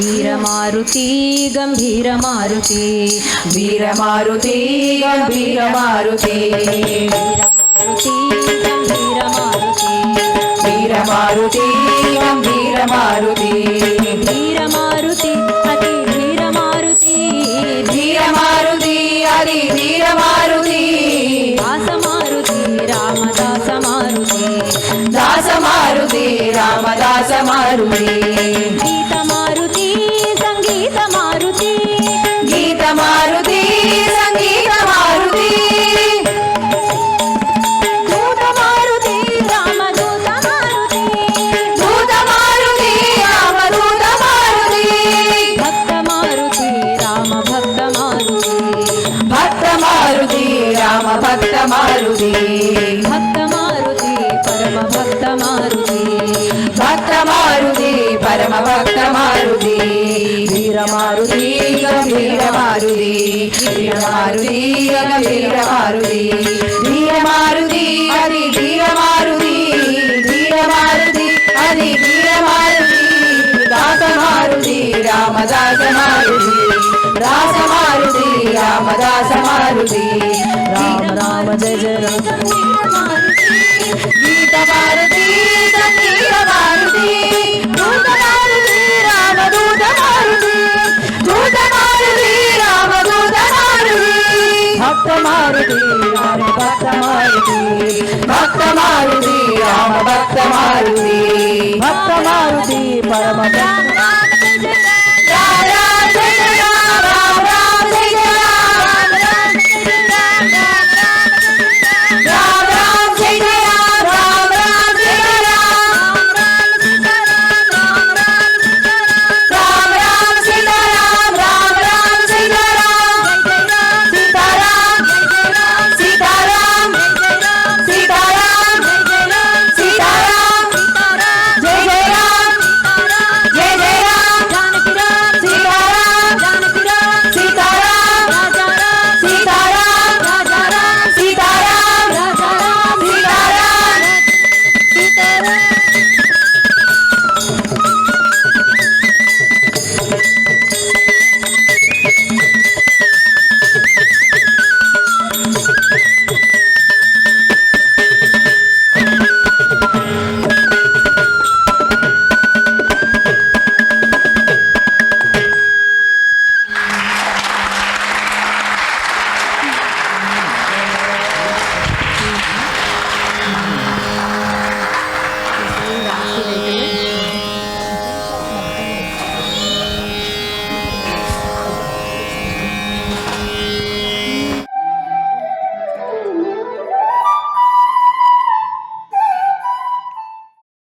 वीरमारुती गंभीर मारुती वीरमारुती गंभीर मारुती वीरमारुती गंभीर मारुती वीर मारुती गंभीर मारुती वीर मारुती अति वीर मारुती दास मारुती रामदास मारुती दास मारुती रामदास मारुती गीत मारुती संगीत मारुती गीत मारुती संगीत मारुती दूत मारुती रामदूत मारुती दूत मारुती रामदूत मारुती भक्त मारुती राम भक्त मारुती भक्त मारुती राम भक्त मारुती भक्त मारुती परम भक्त मारुती भक्त मारुती परम भक्त मारुती वीर मारुती गंभीर मारुती वीर मारुती गंभीर मारुती वीर मारुती अति वीर मारुती वीर मारुती अति वीर मारुती दास मारुती रामदास मारुती दास मारुती रामदास मारुती राम राम जय जय राम गीत मारुती संगीत मारुती दूत मारुती रामदूत मारुती दूत मारुती रामदूत मारुती भक्त मारुती राम भक्त मारुती भक्त मारुती राम भक्त मारुती भक्त मारुती परम भक्त